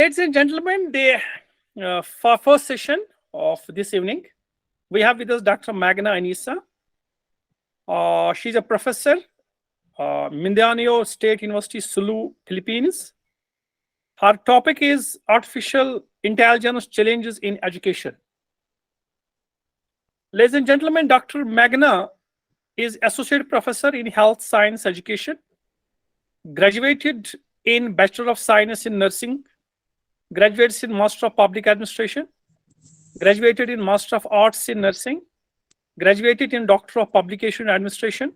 Ladies and gentlemen, for first session of this evening, we have with us Dr. Magna Anissa. She's a professor, Mindanao State University, Sulu, Philippines. Her topic is artificial intelligence challenges in education. Ladies and gentlemen, Dr. Magna is associate professor in health science education, graduated in Bachelor of Science in Nursing, graduates in Master of Public Administration, graduated in Master of Arts in Nursing, graduated in Doctor of Publication Administration,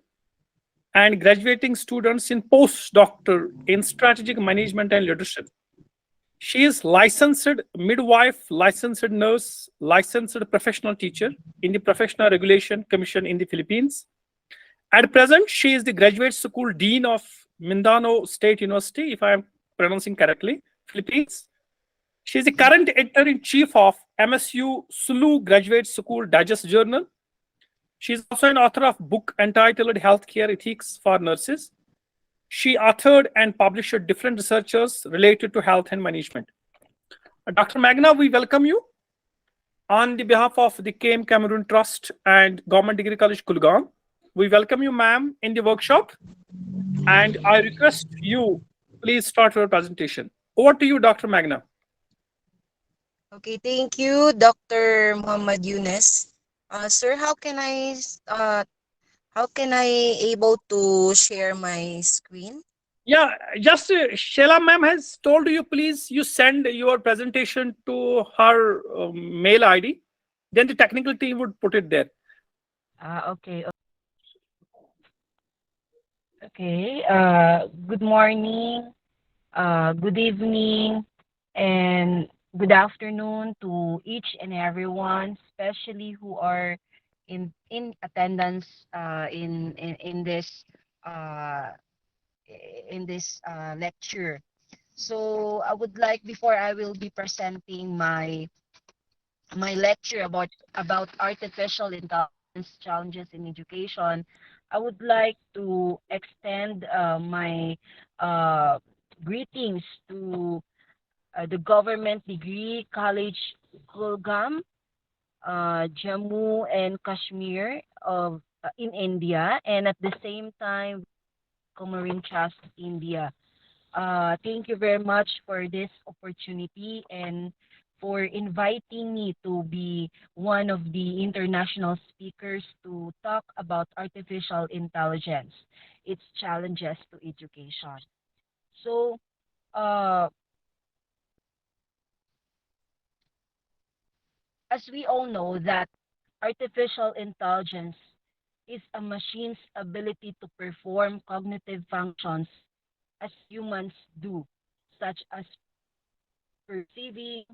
and graduating students in postdoctor in Strategic Management and Leadership. She is licensed midwife, licensed nurse, licensed professional teacher in the Professional Regulation Commission in the Philippines. At present, she is the Graduate School Dean of Mindanao State University, if I am pronouncing correctly, Philippines. She is the current editor-in-chief of MSU Sulu Graduate School Digest Journal. She is also an author of a book entitled Healthcare Ethics for Nurses. She authored and published different researches related to health and management. Dr. Magna, we welcome you. On the behalf of the KM Cameroon Trust and Government Degree College, Kulgam, we welcome you, ma'am, in the workshop. And I request you, please start your presentation. Over to you, Dr. Magna. Okay, thank you, Dr. Muhammad Yunus. Sir, how can I able to share my screen? Yeah, just Sheila ma'am has told you, please, you send your presentation to her mail ID. Then the technical team would put it there. Okay. Okay. Good morning, good evening, and good afternoon to each and everyone, especially who are in attendance in this uh, lecture. So I would like, before I will be presenting my lecture about artificial intelligence challenges in education, I would like to extend my uh, greetings to the Government Degree College Kulgam, Jammu and Kashmir of in India, and at the same time, Comorin Trust India. Thank you very much for this opportunity and for inviting me to be one of the international speakers to talk about artificial intelligence, its challenges to education. So, uh, as we all know that artificial intelligence is a machine's ability to perform cognitive functions as humans do, such as perceiving,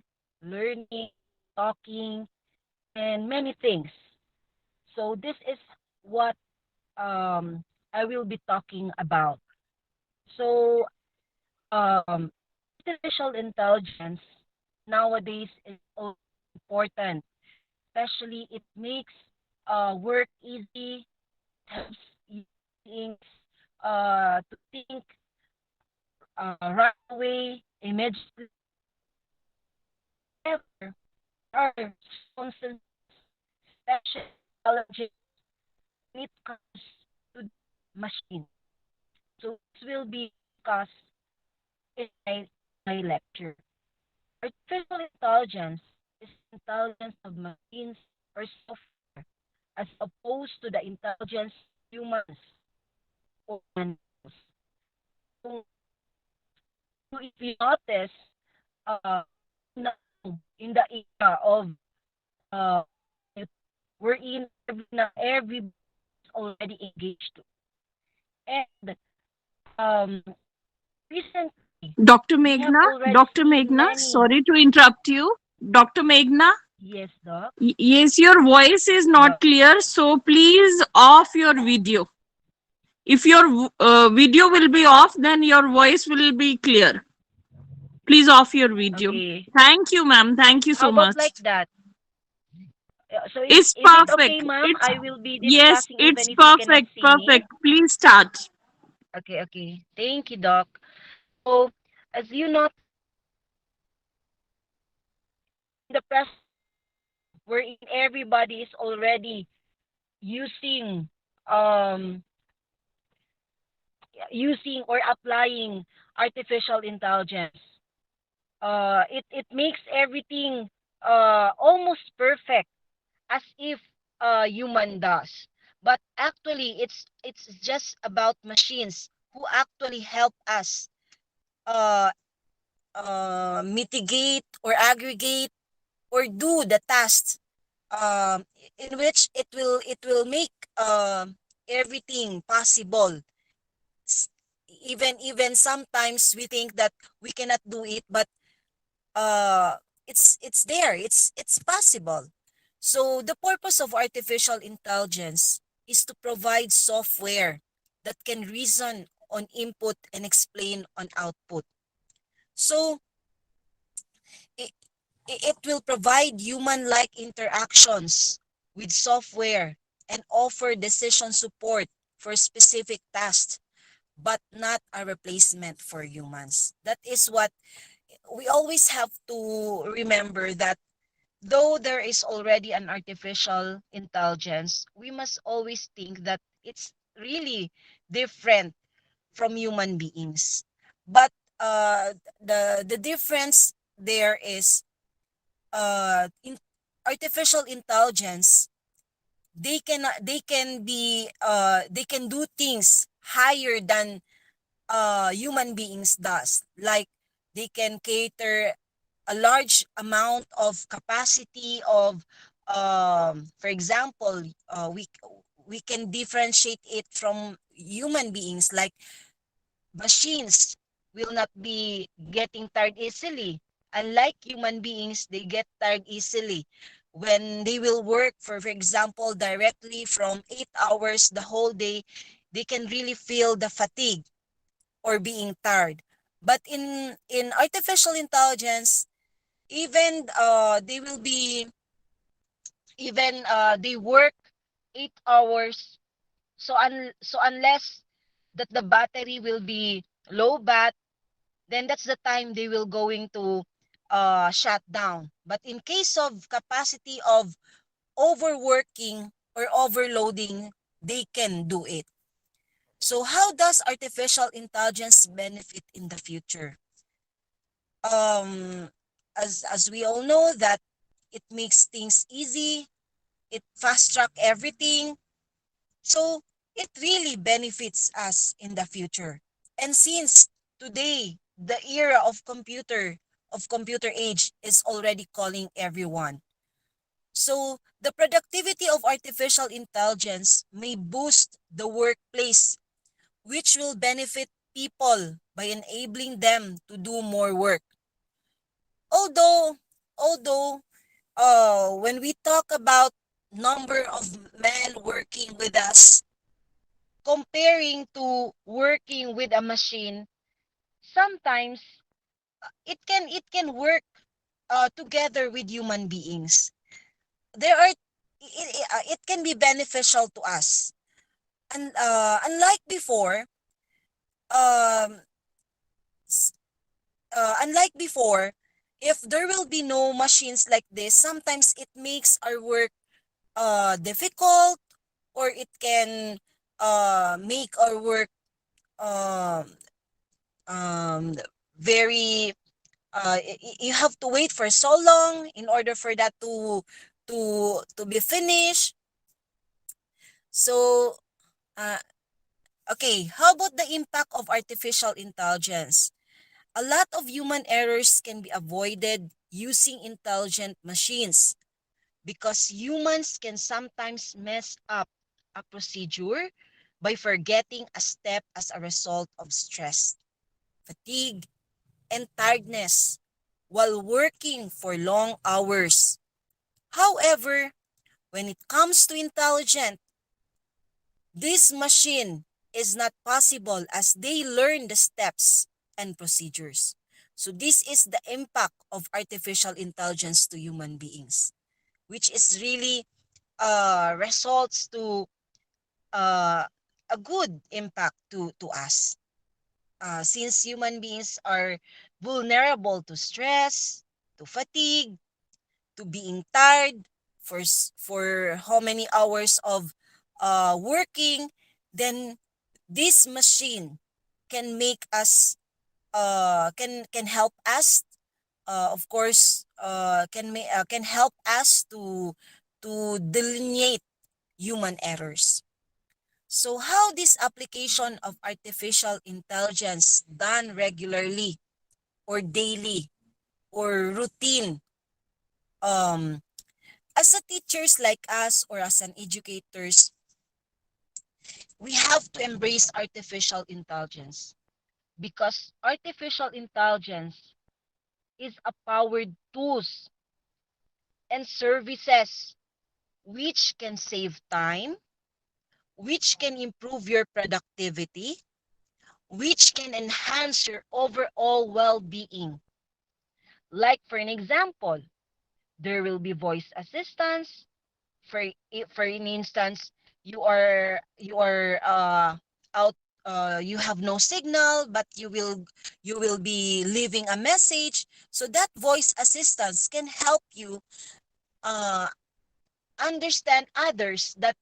learning, talking, and many things. So this is what I will be talking about. So artificial intelligence nowadays is also important, especially it makes work easy, helps you things to think right away, immediately. However, are constant special challenges when it comes to the machine. So this will be discussed in my lecture. Artificial intelligence is intelligence of machines or software as opposed to the intelligence of humans or animals. So if you notice, uh, now in the era of uh, we're in everybody's already engaged to. And um, recently, Dr. we have Meghna, already Dr. seen Meghna, many. sorry to interrupt you. Dr. Meghna, Yes, Doc. yes, your voice is not Doc. clear, so please off your video. If your video will be off, then your voice will be clear. Please off your video. Okay. Thank you, ma'am. Thank you How so about much. like that? So It's is it okay, perfect. ma'am? It's I will be yes, discussing even it's if you cannot perfect. see me. Perfect. Please start. Okay, okay. Thank you, Doc. So, as you know, everybody is already using um using or applying artificial intelligence. It makes everything almost perfect, as if human does. But actually, it's just about machines who actually help us uh, mitigate or aggregate or do the tasks, um, in which it will make everything possible. S- even sometimes we think that we cannot do it, but uh it's there, it's possible. So the purpose of artificial intelligence is to provide software that can reason on input and explain on output. So it, it will provide human-like interactions with software and offer decision support for specific tasks, but not a replacement for humans. That is what we always have to remember, that though there is already an artificial intelligence, we must always think that it's really different from human beings. But the difference there is, in artificial intelligence, they can do things higher than human beings does. Like they can cater a large amount of capacity of, for example, we can differentiate it from human beings. Like machines will not be getting tired easily, unlike human beings, they get tired easily when they will work for example, directly from 8 hours the whole day. They can really feel the fatigue or being tired. But in artificial intelligence, even they will be, even they work 8 hours. So unless that the battery will be low bat, then that's the time they will going to shut down. But in case of capacity of overworking or overloading, they can do it. So how does artificial intelligence benefit in the future? um as we all know that it makes things easy, it fast track everything. So it really benefits us in the future. And since today the era of computer age is already calling everyone, so the productivity of artificial intelligence may boost the workplace, which will benefit people by enabling them to do more work. Although when we talk about number of men working with us, comparing to working with a machine, sometimes it can work together with human beings. There are it can be beneficial to us. And unlike before, um, unlike before, if there will be no machines like this, sometimes it makes our work difficult, or it can make our work um, um, very you have to wait for so long in order for that to be finished. So uh, okay, how about the impact of artificial intelligence? A lot of human errors can be avoided using intelligent machines, because humans can sometimes mess up a procedure by forgetting a step as a result of stress, fatigue, and tiredness while working for long hours. However, when it comes to intelligent, this machine is not possible as they learn the steps and procedures. So this is the impact of artificial intelligence to human beings, which is really results to uh, a good impact to us. Since human beings are vulnerable to stress, to fatigue, to being tired for how many hours of working, then this machine can make us can help us, of course, can help us to delineate human errors. So how this application of artificial intelligence done regularly or daily or routine, um as a teachers like us or as an educators, we have to embrace artificial intelligence, because artificial intelligence is a powered tools and services which can save time, which can improve your productivity, which can enhance your overall well-being. Like for an example, there will be voice assistance. For an instance, you are out, you have no signal, but you will be leaving a message, so that voice assistance can help you uh understand others that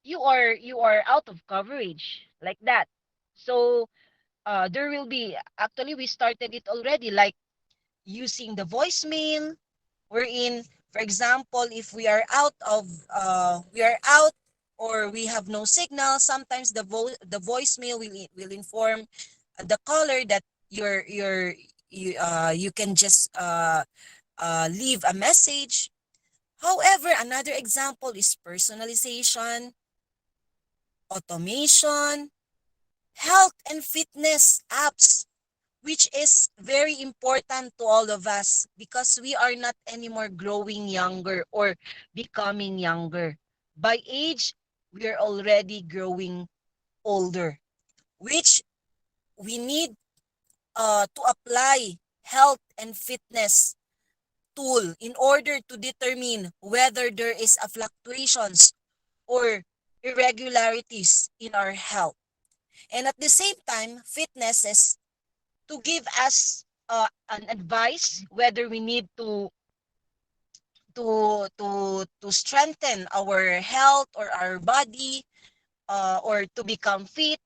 you are out of coverage, like that. So there will be, actually we started it already, like using the voicemail, wherein, for example, if we are out or we have no signal, sometimes the voicemail will inform the caller that you can just leave a message. However, another example is personalization, automation, health and fitness apps, which is very important to all of us because we are not anymore growing younger or becoming younger. By age, we are already growing older, which we need to apply health and fitness tool in order to determine whether there is a fluctuations or irregularities in our health. And at the same time, fitness is to give us an advice whether we need to strengthen our health or our body, or to become fit,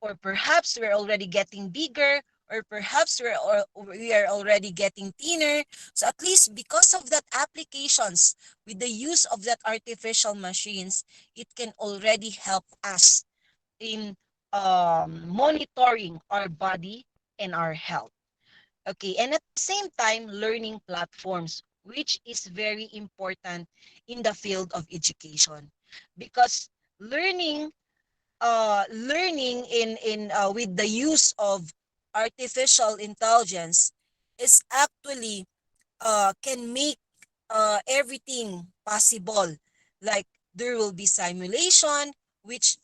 or perhaps we're already getting bigger, or perhaps we are already getting thinner. So at least because of that applications, with the use of that artificial machines, it can already help us in monitoring our body and our health. Okay, and at the same time, learning platforms, which is very important in the field of education, because learning learning in with the use of artificial intelligence is actually can make everything possible. Like there will be simulation, which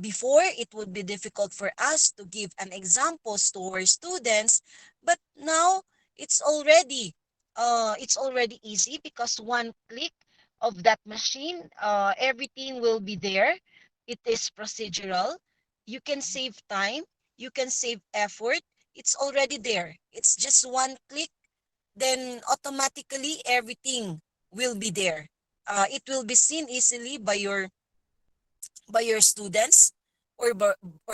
before it would be difficult for us to give an examples to our students, but now it's already easy, because one click of that machine, everything will be there. It is procedural. You can save time. You can save effort. It's already there. It's just one click, then automatically everything will be there. It will be seen easily by your students or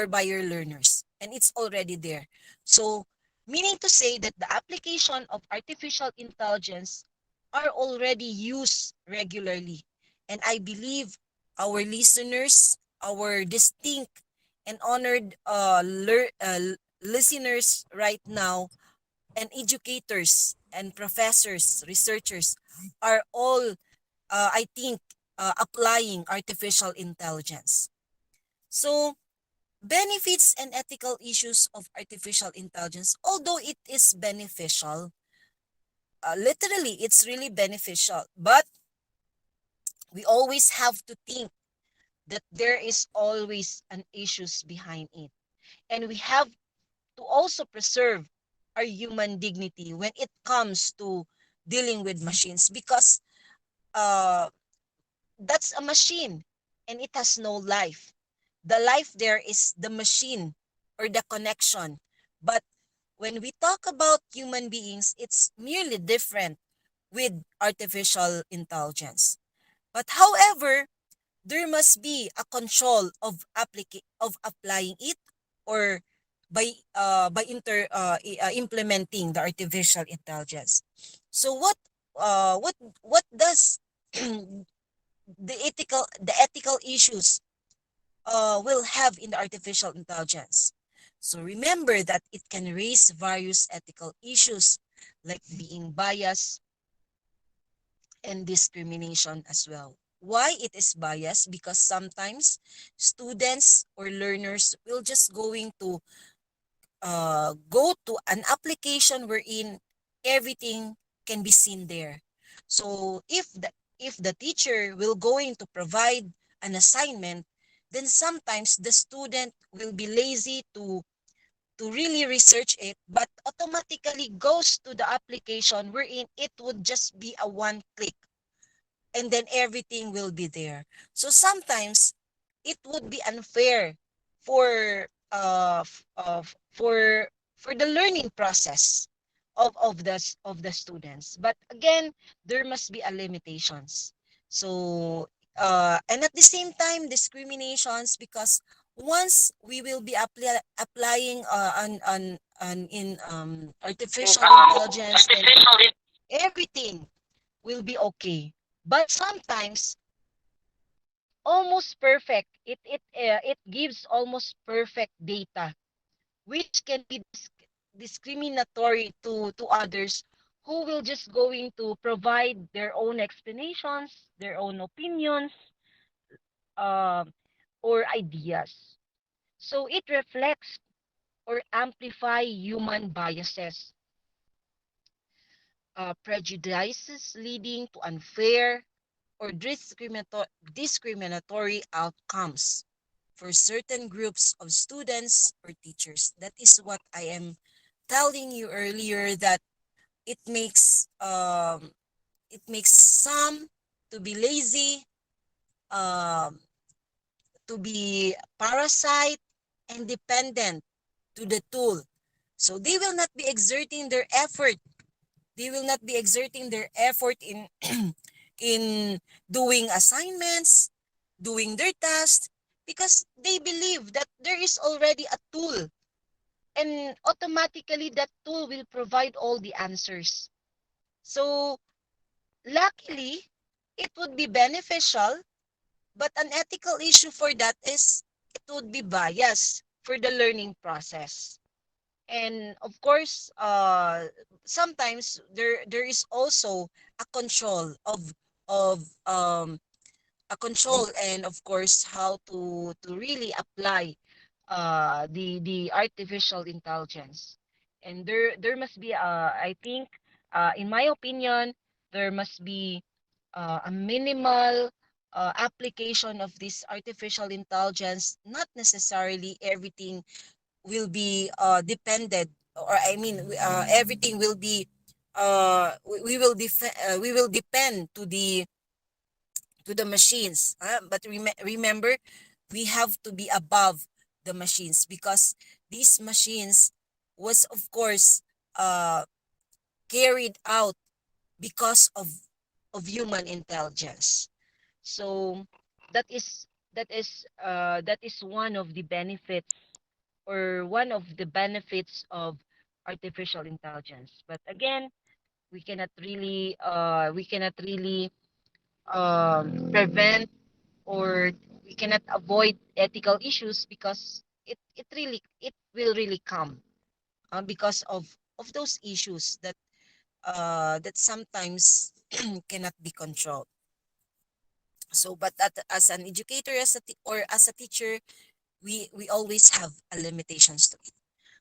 by your learners, and it's already there. So, meaning to say that the application of artificial intelligence are already used regularly, and I believe our listeners, our distinct and honored listeners right now, and educators and professors, researchers are all, I think, applying artificial intelligence. So, benefits and ethical issues of artificial intelligence, although it is beneficial, literally, it's really beneficial, but we always have to think that there is always an issues behind it. And we have to also preserve our human dignity when it comes to dealing with machines, because uh, that's a machine and it has no life. The life there is the machine or the connection. But when we talk about human beings, it's merely different with artificial intelligence. But however, there must be a control of applying it, or implementing the artificial intelligence. So what does the ethical issues will have in the artificial intelligence? So remember that it can raise various ethical issues like being biased and discrimination as well. Why it is biased? Because sometimes students or learners will just going to go to an application wherein everything can be seen there. So if the teacher will going to provide an assignment, then sometimes the student will be lazy to really research it, but automatically goes to the application wherein it would just be a one click, and then everything will be there. So sometimes it would be unfair for for the learning process of the students. But again, there must be a limitations. So and at the same time, discriminations, because once we will be applying on in artificial intelligence, then everything will be okay. But sometimes almost perfect. It gives almost perfect data, which can be discriminatory to others who will just going to provide their own explanations, their own opinions, uh, or ideas. So it reflects or amplify human biases, prejudices leading to unfair or discriminatory outcomes for certain groups of students or teachers. That is what I am telling you earlier, that it makes some to be lazy, um, to be parasite and dependent to the tool. So they will not be exerting their effort. They will not be exerting their effort in in doing assignments, doing their tasks, because they believe that there is already a tool, and automatically that tool will provide all the answers. So luckily, it would be beneficial, but an ethical issue for that is it would be bias for the learning process. And of course, sometimes there is also a control of a control, and of course how to really apply the artificial intelligence. And there must be I think, in my opinion, there must be a minimal application of this artificial intelligence. Not necessarily everything will be dependent, or I mean everything will be we will depend to the machines. But remember, we have to be above the machines, because these machines was of course uh, carried out because of human intelligence. So that is that is one of the benefits, or one of the benefits of artificial intelligence. But again, we cannot really prevent, or we cannot avoid ethical issues, because it will really come because of those issues that sometimes cannot be controlled. So but that, as an educator, or as a teacher, we always have a limitations to it.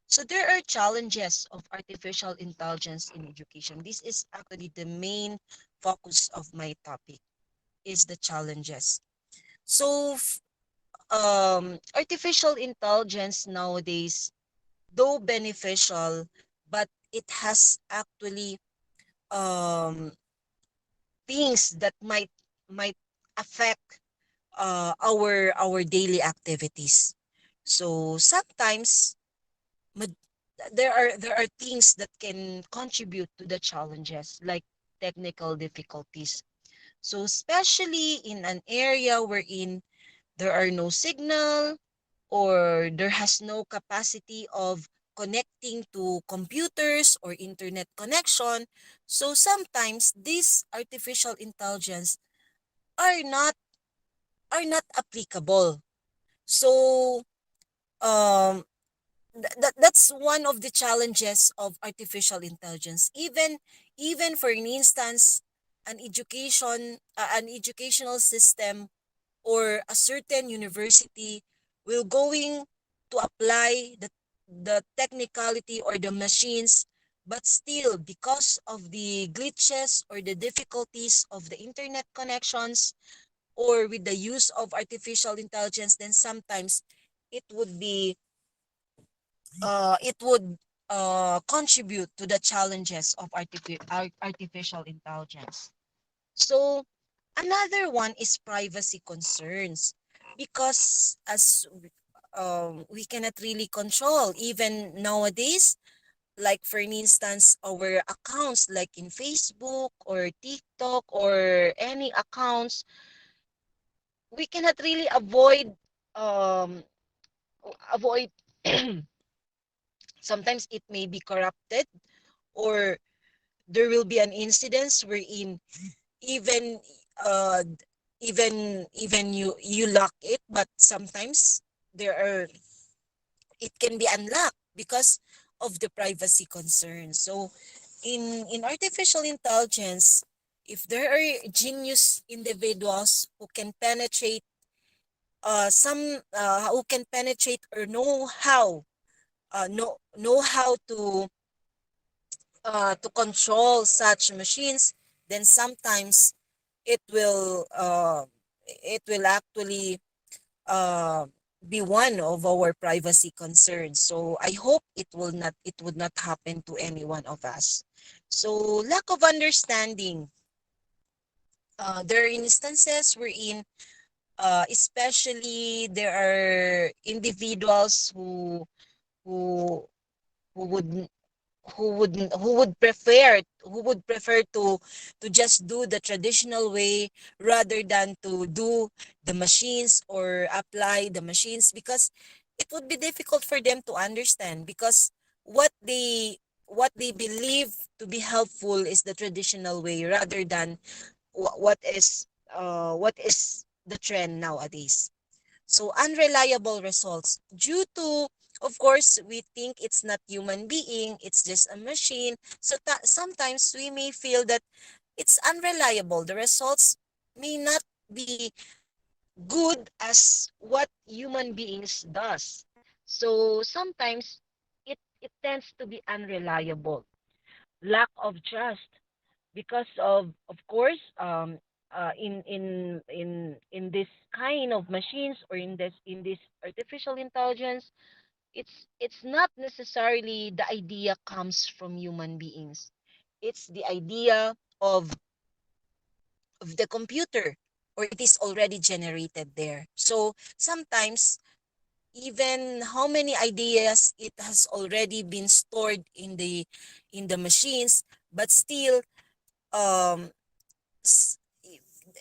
So there are challenges of artificial intelligence in education. This is actually the main focus of my topic, is the challenges. So artificial intelligence nowadays, though beneficial, but it has actually um, things that might affect our daily activities. So sometimes there are things that can contribute to the challenges, like technical difficulties. So especially in an area wherein there are no signal or there has no capacity of connecting to computers or internet connection. So sometimes these artificial intelligence are not applicable. So um that's one of the challenges of artificial intelligence. Even for an instance, an educational system or a certain university will going to apply the technicality or the machines, but still because of the glitches or the difficulties of the internet connections or with the use of artificial intelligence, then sometimes it would be it would contribute to the challenges of artificial intelligence. So another one is privacy concerns, because as we cannot really control even nowadays, like for instance our accounts like in Facebook or TikTok or any accounts, we cannot really um avoid sometimes it may be corrupted, or there will be an incidence wherein even uh even you lock it, but sometimes there are it can be unlocked because of the privacy concerns. So in artificial intelligence, if there are genius individuals who can penetrate who can penetrate or know how to control such machines, then sometimes it will uh, it will actually uh, be one of our privacy concerns. So I hope it would not happen to any one of us. So lack of understanding. There are instances wherein especially there are individuals who who would who would prefer to just do the traditional way rather than to do the machines or apply the machines, because it would be difficult for them to understand, because what they what they believe to be helpful is the traditional way rather than what is the trend nowadays. So unreliable results due to, of course, we think it's not human being, it's just a machine. So sometimes we may feel that it's unreliable. The results may not be good as what human beings does. So sometimes it tends to be unreliable. Lack of trust because of course in this kind of machines or in this artificial intelligence, it's not necessarily the idea comes from human beings. It's the idea of the computer, or it is already generated there. So sometimes even how many ideas it has already been stored in the machines, but still um s-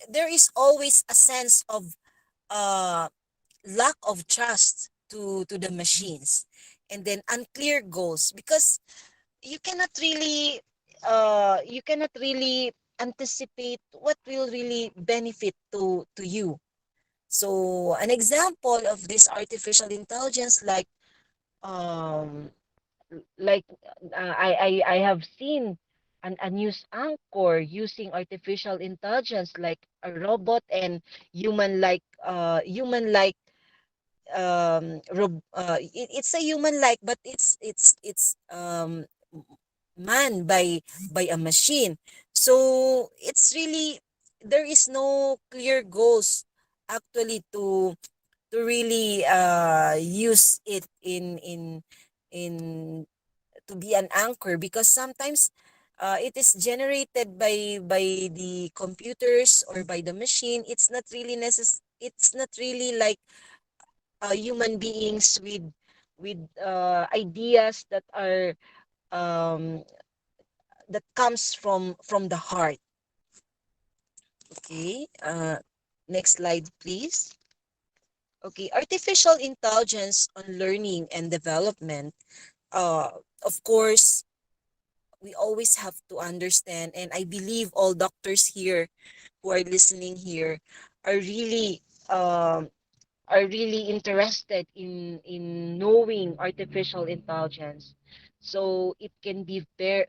there is always a sense of uh, lack of trust to the machines, and then unclear goals, because you cannot really anticipate what will really benefit to you. So an example of this artificial intelligence, um like I have seen a news anchor using artificial intelligence like a robot and human like it's a human like, but it's man by a machine. So it's really, there is no clear goals actually to really use it in to be an anchor, because sometimes it is generated by the computers or by the machine. It's not really it's not really like human beings with ideas that are um, that comes from the heart. Okay, next slide, please. Okay, artificial intelligence on learning and development. Of course, we always have to understand, and I believe all doctors here who are listening here are really um, interested in knowing artificial intelligence, so it can be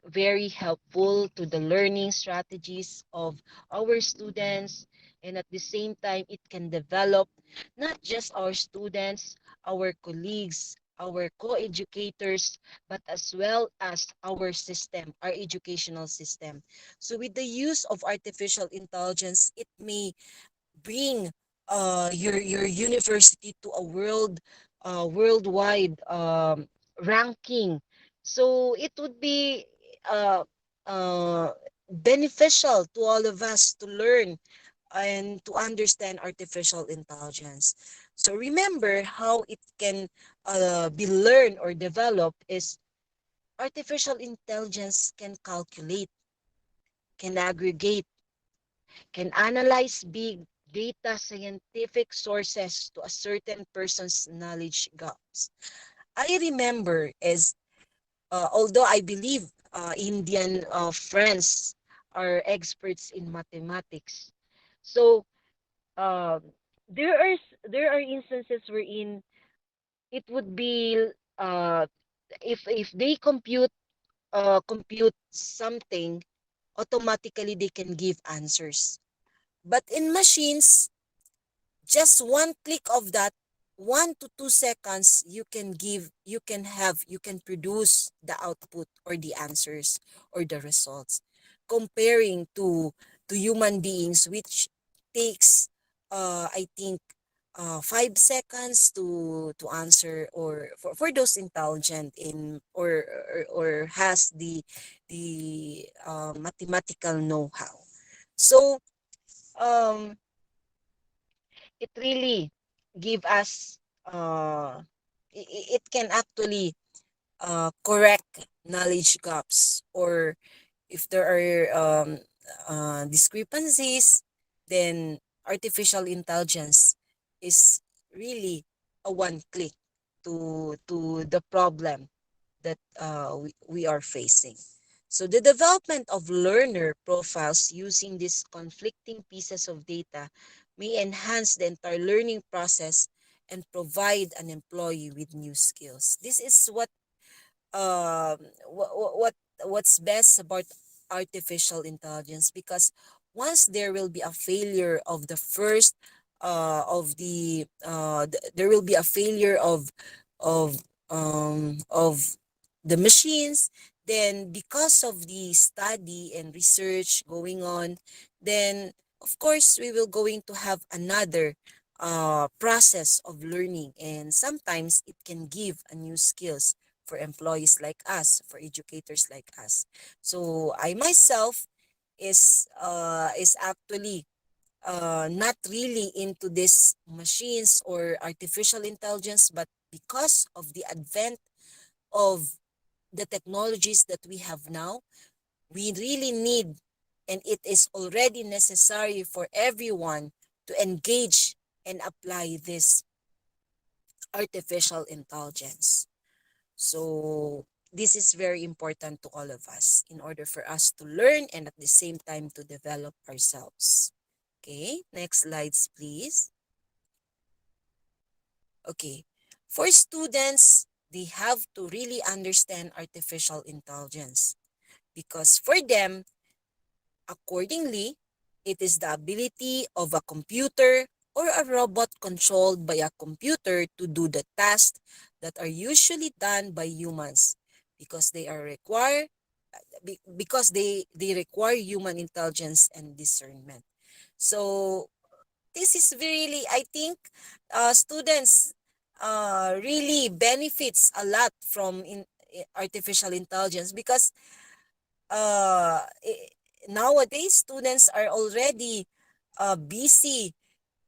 very helpful to the learning strategies of our students, and at the same time it can develop not just our students, our colleagues, our co-educators, but as well as our system, our educational system. So with the use of artificial intelligence, it may bring your university to a worldwide ranking. So it would be uh, uh, beneficial to all of us to learn and to understand artificial intelligence. So remember how it can be learned or developed is artificial intelligence can calculate, can aggregate, can analyze big data scientific sources to a certain person's knowledge gaps. I remember as although I believe Indian friends are experts in mathematics. So uh, there are instances wherein it would be if they compute something, automatically they can give answers. But in machines, just one click of that, 1 to 2 seconds, you can produce the output or the answers or the results. Comparing to human beings, which takes I think 5 seconds to answer, or for those intelligent in or has the mathematical know-how. So um it really give us it can actually correct knowledge gaps, or if there are discrepancies, then artificial intelligence is really a one click to the problem that we are facing. So the development of learner profiles using these conflicting pieces of data may enhance the entire learning process and provide an employee with new skills. This is um what's best about artificial intelligence, because once there will be a failure of the first there will be a failure of of the machines, then because of the study and research going on, then of course we will going to have another process of learning, and sometimes it can give a new skills for employees like us, for educators like us. So I myself is actually not really into these machines or artificial intelligence, but because of the advent of the technologies that we have now, we really need, and it is already necessary for everyone to engage and apply this artificial intelligence. So this is very important to all of us in order for us to learn and at the same time to develop ourselves. Okay, next slides, please. Okay, for students, they have to really understand artificial intelligence, because for them, accordingly, it is the ability of a computer or a robot controlled by a computer to do the tasks that are usually done by humans, because they are required because they require human intelligence and discernment. So this is really, I think, students really benefits a lot from artificial intelligence, because uh, i- nowadays students are already busy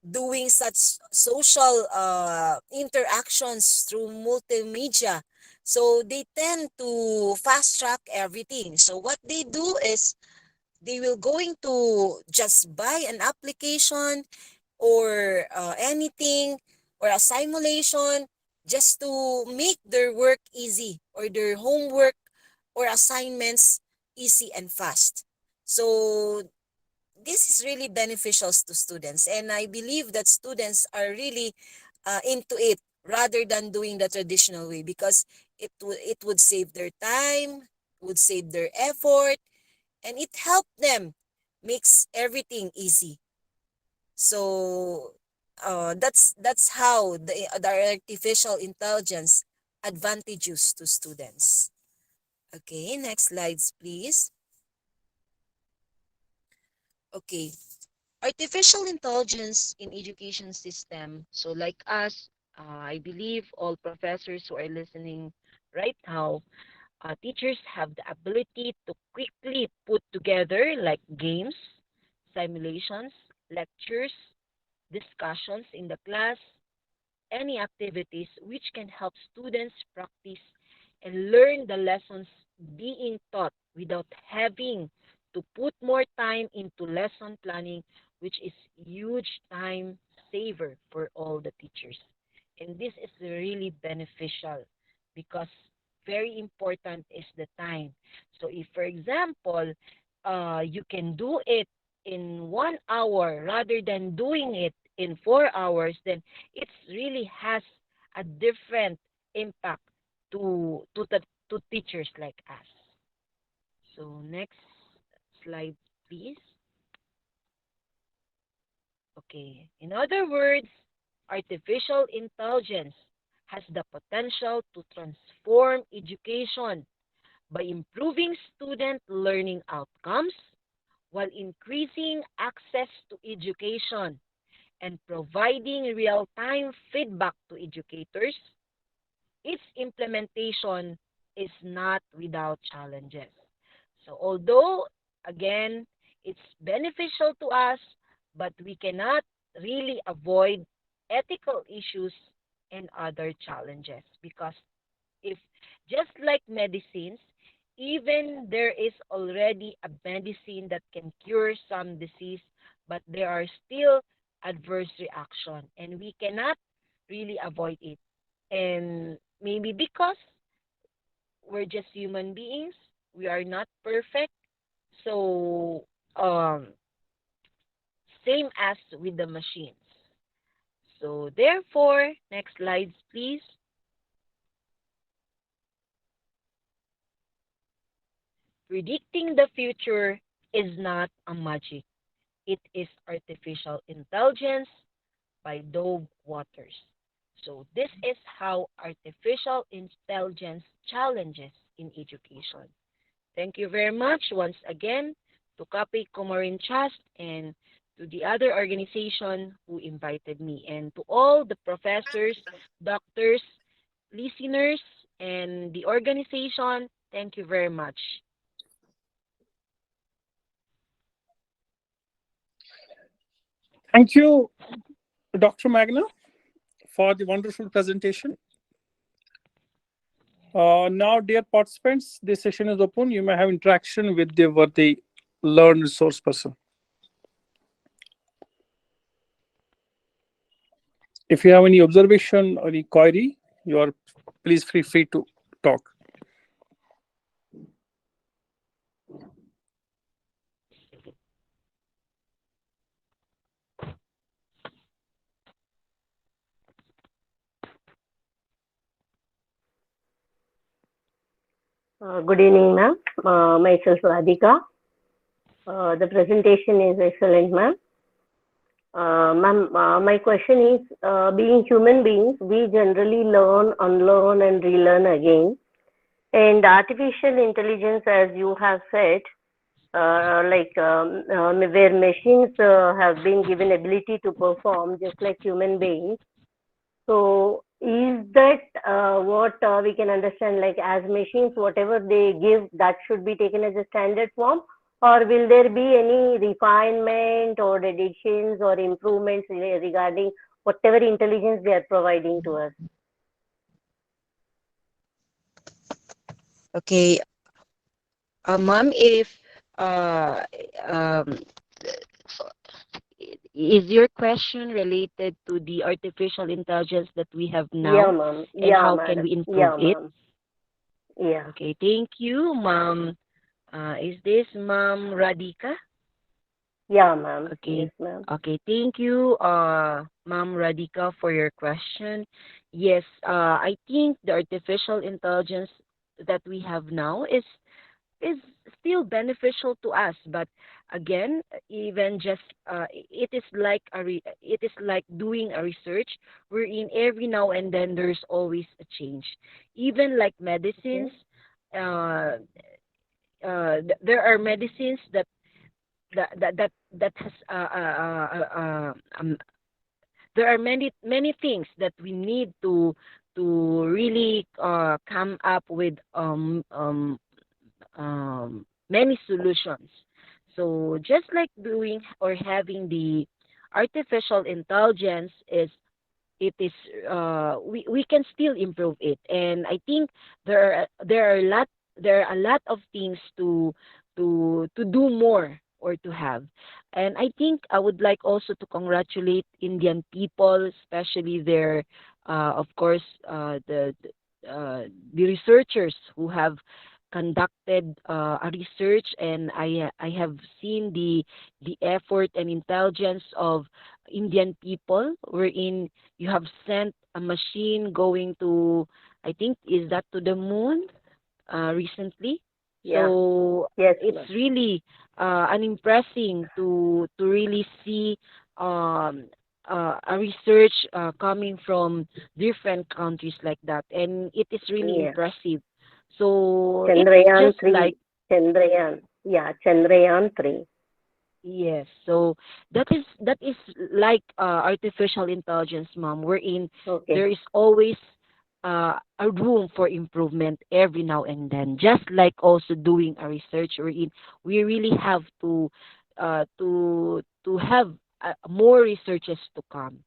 doing such social interactions through multimedia. So they tend to fast track everything. So what they do is they will going to just buy an application or anything or a simulation just to make their work easy or their homework or assignments easy and fast. So this is really beneficial to students, and I believe that students are really into it rather than doing the traditional way, because it would save their time, would save their effort, and it helped them makes everything easy. So that's how the artificial intelligence advantages to students. Okay, next slides, please. Okay, artificial intelligence in education system. So like us, I believe all professors who are listening right now, teachers have the ability to quickly put together like games, simulations, lectures, discussions in the class, any activities which can help students practice and learn the lessons being taught without having to put more time into lesson planning, which is huge time saver for all the teachers. And this is really beneficial because very important is the time. So if, for example, you can do it in 1 hour rather than doing it in 4 hours, then it really has a different impact to teachers like us. So next slide, please. Okay. In other words, artificial intelligence has the potential to transform education by improving student learning outcomes while increasing access to education and providing real-time feedback to educators. Its implementation is not without challenges. So although, again, it's beneficial to us, but we cannot really avoid ethical issues and other challenges, because if just like medicines, even there is already a medicine that can cure some disease, but there are still adverse reaction and we cannot really avoid it. And maybe because we're just human beings, we are not perfect. So same as with the machines. So therefore, next slides please. Predicting the future is not a magic. It is artificial intelligence by Dove Waters. So this is how artificial intelligence challenges in education. Thank you very much once again to Kapi Comorin Trust and to the other organization who invited me, and to all the professors, doctors, listeners, and the organization. Thank you very much. Thank you, Dr. Magna, for the wonderful presentation. Now, dear participants, this session is open. You may have interaction with the worthy learned resource person. If you have any observation or any query, you are please feel free to talk. Good evening, ma'am. Myself, Radhika. The presentation is excellent, ma'am. Ma'am, my question is, being human beings, we generally learn, unlearn, and relearn again. And artificial intelligence, as you have said, where machines have been given ability to perform just like human beings. So is that what we can understand, like as machines, whatever they give, that should be taken as a standard form? Or will there be any refinement or additions or improvements regarding whatever intelligence they are providing to us? Okay, ma'am, if uh, um, is your question related to the artificial intelligence that we have Yeah, now, ma'am. and Yeah, how can madam. we improve Yeah, it? ma'am. Yeah. Okay, thank you, Ma'am. Is this Ma'am Radhika? Yeah, ma'am. Okay. Yes, ma'am. Okay, thank you, Ma'am Radhika, for your question. Yes, I think the artificial intelligence that we have now is still beneficial to us, but again, even just it is like it is like doing a research wherein every now and then there's always a change. Even like medicines, Okay. uh, there are medicines that has there are many things that we need to really come up with many solutions. So just like doing or having the artificial intelligence is it is we can still improve it, and I think there are a lot of things to do more or to have. And I think I would like also to congratulate Indian people, especially their of course the researchers who have conducted a research, and I have seen the effort and intelligence of Indian people, wherein you have sent a machine going to, I think, is that to the moon recently? Yeah. So Yes, it's ma'am. really an impressing to really see a research coming from different countries like that, and it is really Yeah. impressive. So it's Chandrayaan just 3. like Chandrayaan. Yeah, Chandrayaan 3. yes, so that is like artificial intelligence, mom, wherein Okay. there is always a room for improvement every now and then. Just like also doing a research, wherein we really have to have more researches to come.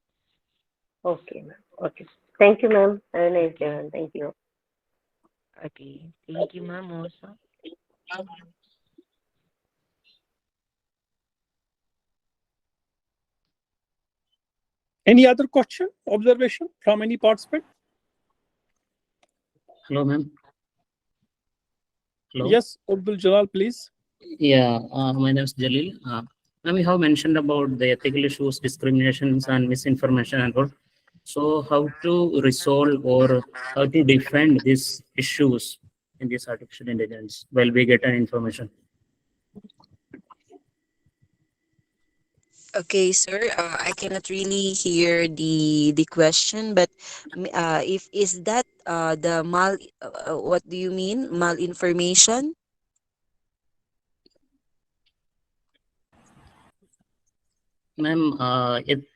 Okay, ma'am. Okay. Thank you, ma'am. Have a nice day, Okay, ma'am. Thank you. okay. Thank you, ma'am. Also. Any other question, observation from any participant? Hello, ma'am. Hello. Yes, Abdul Jalal, please. Yeah, my name is Jalil. Ma'am, you have mentioned about the ethical issues, discriminations, and misinformation and all. So, how to resolve or how to defend these issues in this artificial intelligence while we get an information? Okay, sir. I cannot really hear the question, but if is that the what do you mean malinformation? Ma'am,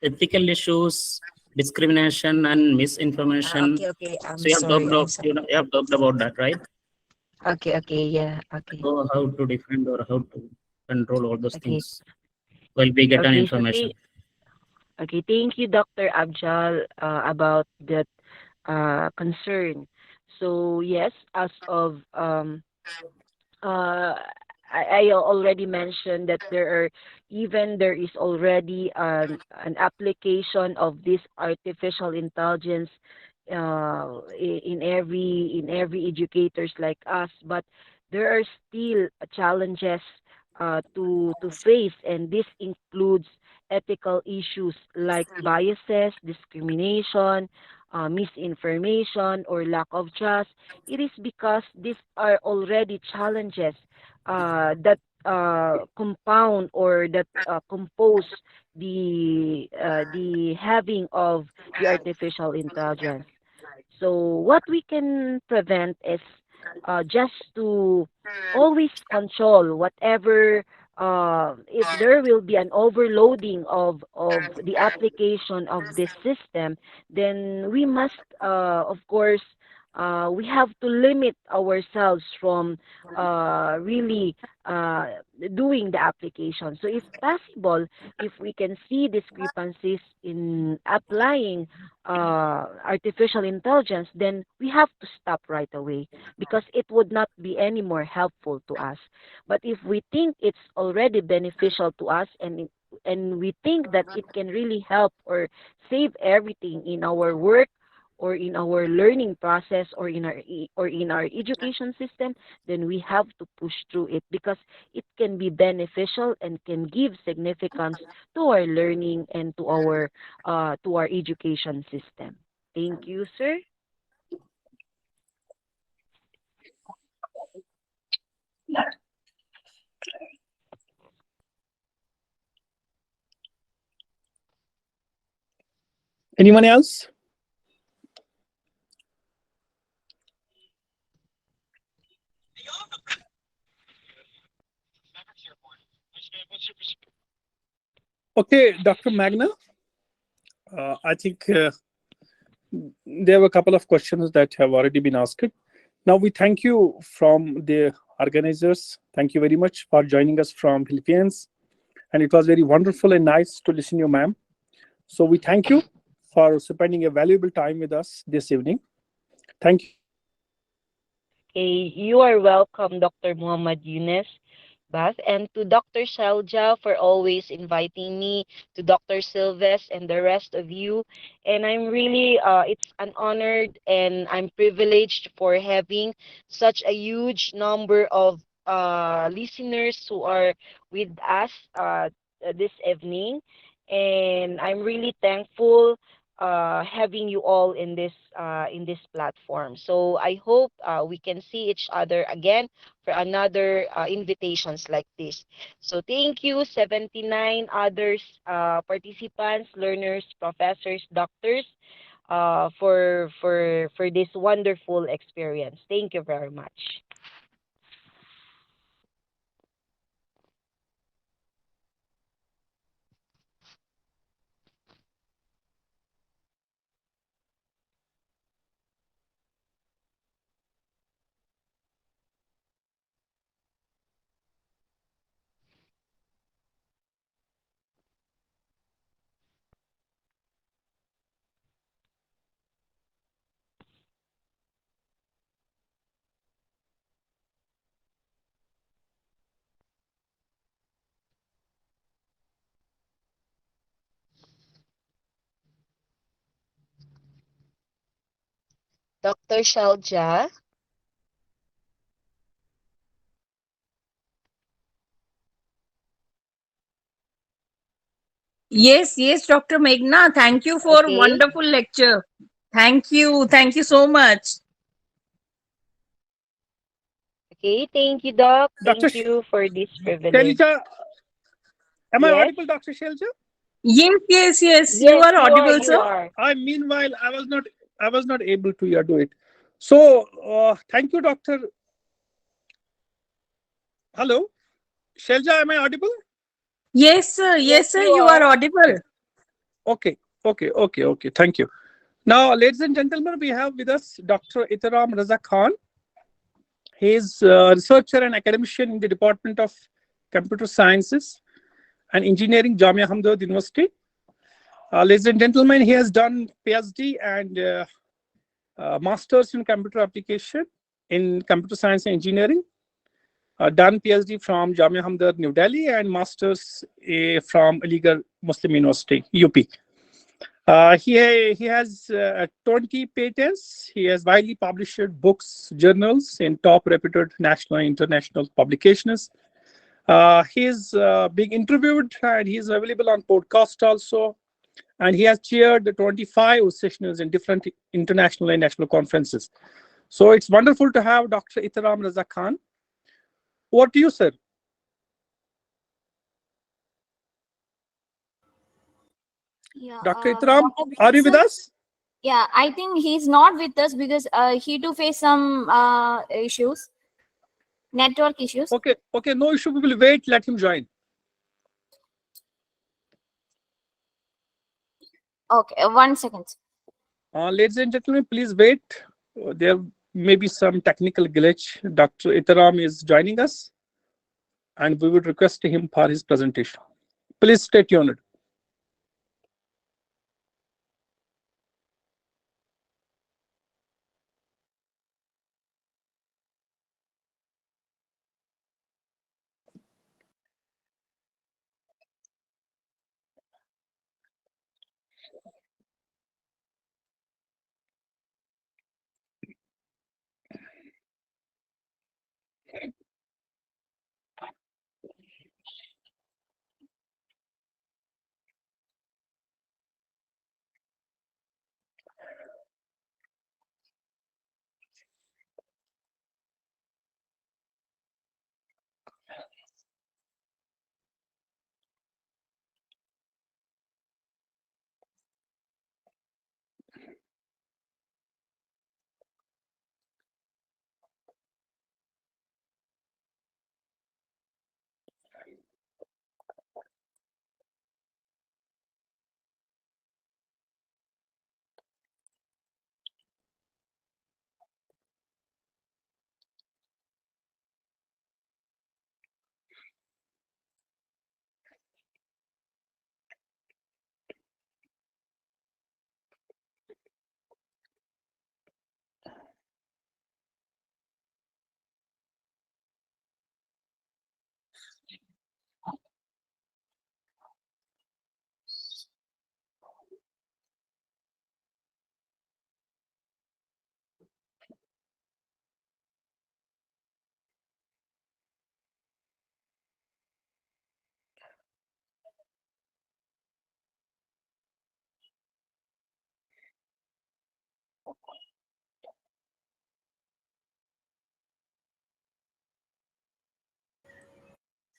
ethical issues, discrimination, and misinformation. Okay. So, you have talked I'm about, sorry. you have talked about that, right? Okay, yeah, okay, So, how to defend or how to control all those Okay, things while we get an okay. So information? okay, thank you, Dr. Abjal, about that concern. So yes, as of uh, I already mentioned that there is already an application of this artificial intelligence in every educators like us, but there are still challenges to face, and this includes ethical issues like biases, discrimination, misinformation, or lack of trust. It is because these are already challenges that compound or that compose the having of the artificial intelligence. So what we can prevent is just to always control whatever if there will be an overloading of the application of this system, then we must of course we have to limit ourselves from really doing the application. So, if possible, if we can see discrepancies in applying artificial intelligence, then we have to stop right away because it would not be any more helpful to us. But if we think it's already beneficial to us and we think that it can really help or save everything in our work or in our learning process or in our education system, then we have to push through it because it can be beneficial and can give significance to our learning and to our education system. Thank you, sir. Anyone else? Okay, Dr. Magna, I think there were a couple of questions that have already been asked. Now we thank you from the organizers. Thank you very much for joining us from Philippines. And it was very wonderful and nice to listen to you, ma'am. So we thank you for spending a valuable time with us this evening. Thank you. Okay, you are welcome, Dr. Muhammad Yunus Bath, and to Dr. Shalja for always inviting me, to Dr. Silves and the rest of you. And I'm really, it's an honor and I'm privileged for having such a huge number of listeners who are with us this evening. And I'm really thankful having you all in this platform. So I hope we can see each other again for another invitations like this. So thank you, 79 others participants, learners, professors, doctors, for this wonderful experience. Thank you very much. Dr. Shalja. Yes, yes, Dr. Meghna. Thank you for Okay. wonderful lecture. Thank you. Thank you so much. Okay, thank you, Doc. Dr. Thank you for this privilege. Shelja, am I Yes. audible, Dr. Shelja? Yes, yes, yes. You Yes, are audible, you sir. are. Meanwhile, I was not able to do it. So thank you, Doctor. Hello, Shelja, am I audible? Yes, sir. Yes, Yes, sir. you You are are. audible. Okay. Thank you. Now, ladies and gentlemen, we have with us Dr. Itaram Raza Khan. He is a researcher and academician in the Department of Computer Sciences and Engineering, Jamia Hamdard University. Ladies and gentlemen, he has done PhD and Masters in Computer Application in Computer Science and Engineering. Done PhD from Jamia Hamdard, New Delhi, and Masters from Aligarh Muslim University, UP. He has 20 patents. He has widely published books, journals in top reputed national and international publications. He is being interviewed and he is available on podcast also. And he has chaired the 25 sessions in different international and national conferences. So it's wonderful to have Dr. Itaram Raza Khan. Over to you, sir. Yeah, Dr. Itaram, Dr. are you with Sir? us? Yeah, I think he's not with us because he too face some issues, network issues. Okay, no issue. We will wait. Let him join. Okay, 1 second. Ladies and gentlemen, please wait. there may be some technical glitch. Dr. Itaram is joining us, and we would request him for his presentation. Please stay tuned.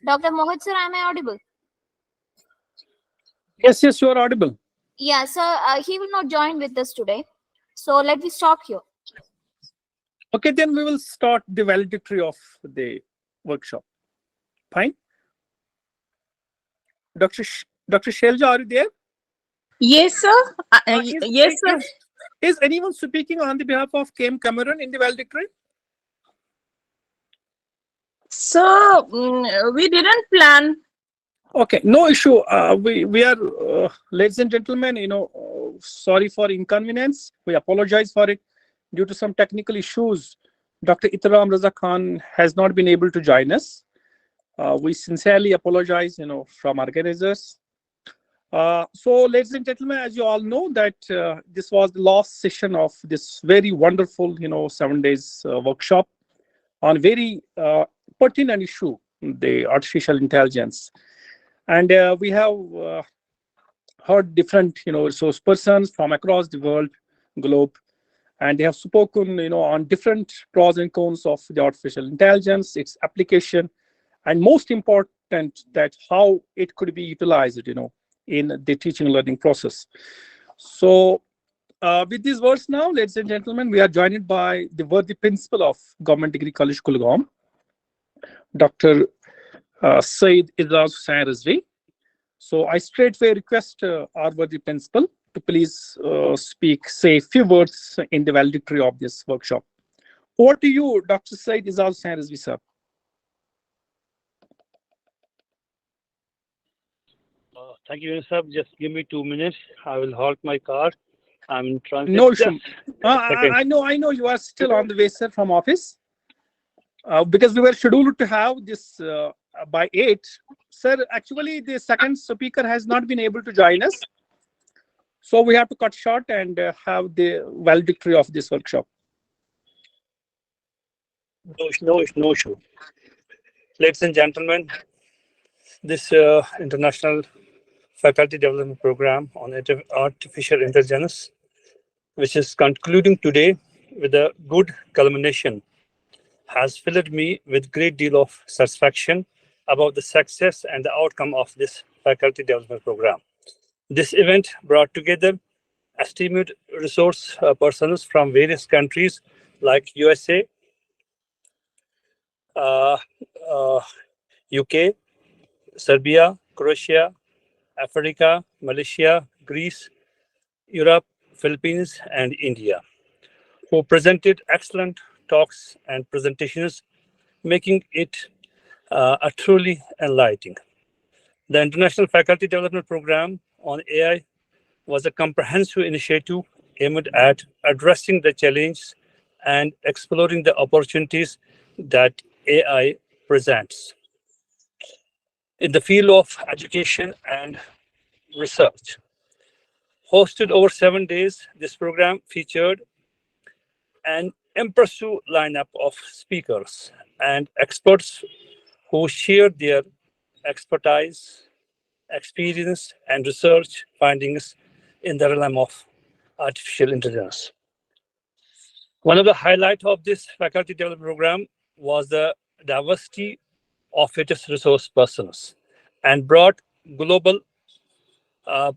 Dr. Mohit sir, am I audible? Yes, yes, you are audible. Yeah, sir, he will not join with us today. So let me stop here. Okay, then we will start the valedictory of the workshop. Fine. Dr. Shelja, are you there? Yes, sir. Yes, sir. Is anyone speaking on the behalf of KM Cameron in the valedictory? So we didn't plan. Okay, no issue. We are, ladies and gentlemen, sorry for inconvenience. We apologize for it. Due to some technical issues, Dr. Itaram Raza Khan has not been able to join us. We sincerely apologize, from organizers. So, ladies and gentlemen, as you all know, that this was the last session of this very wonderful, 7 days workshop on very pertinent issue, the artificial intelligence. And we have heard different, resource persons from across the world, globe, and they have spoken, on different pros and cons of the artificial intelligence, its application, and most important, that how it could be utilized, in the teaching and learning process. So, with these words now, ladies and gentlemen, we are joined by the worthy principal of Government Degree College, Kulgam, Dr. Said Idraz Hussain Rizvi. So I straightway request our worthy principal to please say a few words in the valedictory of this workshop. Over to you, Dr. Said Idraz Hussain Rizvi, sir. Thank you, sir. Just give me 2 minutes. I will halt my car. I'm in transit. No issue. Okay. I know you are still on the way, sir, from office. Because we were scheduled to have this by 8. Sir, actually, the second speaker has not been able to join us. So we have to cut short and have the valedictory of this workshop. No issue. Ladies and gentlemen, this international faculty development program on artificial intelligence, which is concluding today with a good culmination, has filled me with great deal of satisfaction about the success and the outcome of this faculty development program. This event brought together esteemed resource persons from various countries like USA, UK, Serbia, Croatia, Africa, Malaysia, Greece, Europe, Philippines, and India. who presented excellent talks and presentations, making it a truly enlightening. The International Faculty Development Program on AI was a comprehensive initiative aimed at addressing the challenges and exploring the opportunities that AI presents in the field of education and research. Hosted over 7 days, this program featured an impressive lineup of speakers and experts who shared their expertise, experience, and research findings in the realm of artificial intelligence. One of the highlights of this faculty development program was the diversity of its resource persons and brought global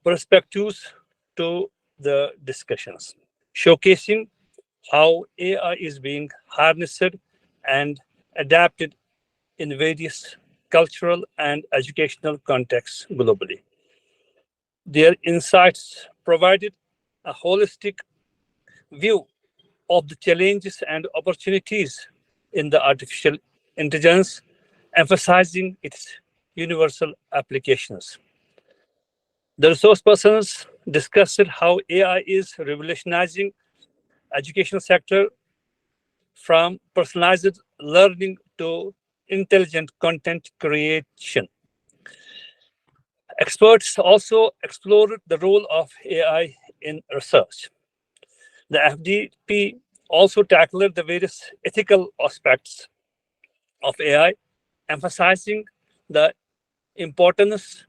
perspectives to the discussions, showcasing how AI is being harnessed and adapted in various cultural and educational contexts globally. Their insights provided a holistic view of the challenges and opportunities in the artificial intelligence, emphasizing its universal applications. The resource persons discussed how AI is revolutionizing educational sector from personalized learning to intelligent content creation. Experts also explored the role of AI in research. The FDP also tackled the various ethical aspects of AI, emphasizing the importance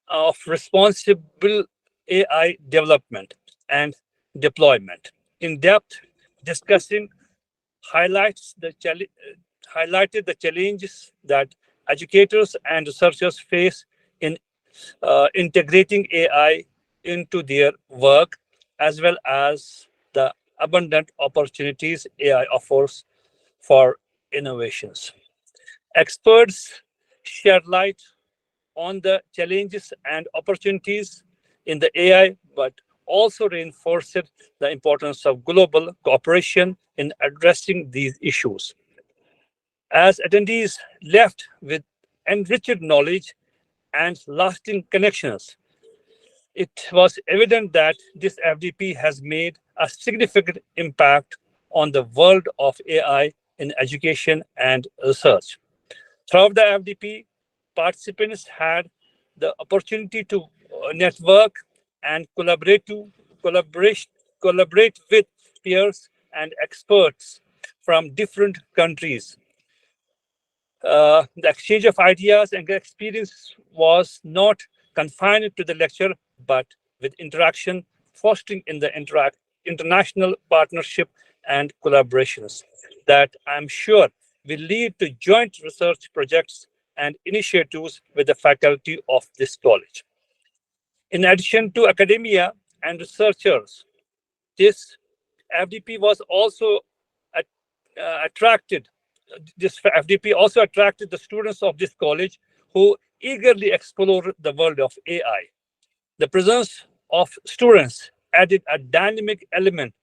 of responsible AI development and deployment. In-depth discussing highlighted the challenges that educators and researchers face in integrating AI into their work, as well as the abundant opportunities AI offers for innovations. Experts shed light on the challenges and opportunities in the AI, but also reinforced the importance of global cooperation in addressing these issues. As attendees left with enriched knowledge and lasting connections, it was evident that this FDP has made a significant impact on the world of AI in education and research. Throughout the FDP, participants had the opportunity to network and collaborate with peers and experts from different countries. The exchange of ideas and experience was not confined to the lecture, but with interaction, fostering in the international partnership and collaborations that I'm sure will lead to joint research projects and initiatives with the faculty of this college. In addition to academia and researchers, this FDP was also attracted. This FDP also attracted the students of this college who eagerly explored the world of AI. The presence of students added a dynamic element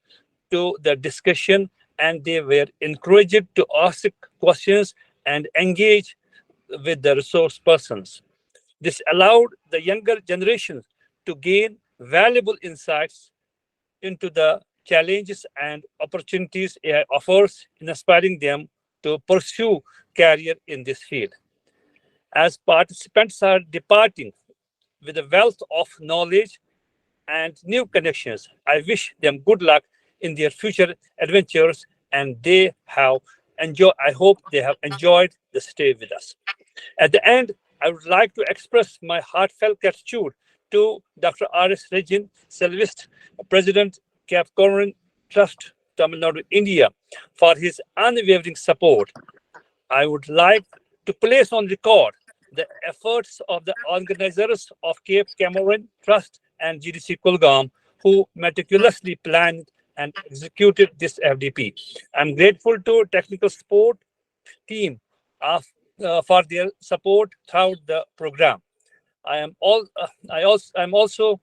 to the discussion, and they were encouraged to ask questions and engage with the resource persons. This allowed the younger generations to gain valuable insights into the challenges and opportunities AI offers, in inspiring them to pursue career in this field. As participants are departing with a wealth of knowledge and new connections, I wish them good luck in their future adventures, and I hope they have enjoyed the stay with us. At the end, I would like to express my heartfelt gratitude to Dr. R.S. Regin, Selvist, President, Capricorn Trust, Tamil Nadu, India, for his unwavering support. I would like to place on record the efforts of the organizers of Cape Camorin Trust and GDC Kulgam, who meticulously planned and executed this FDP. I'm grateful to technical support team for their support throughout the program. I'm also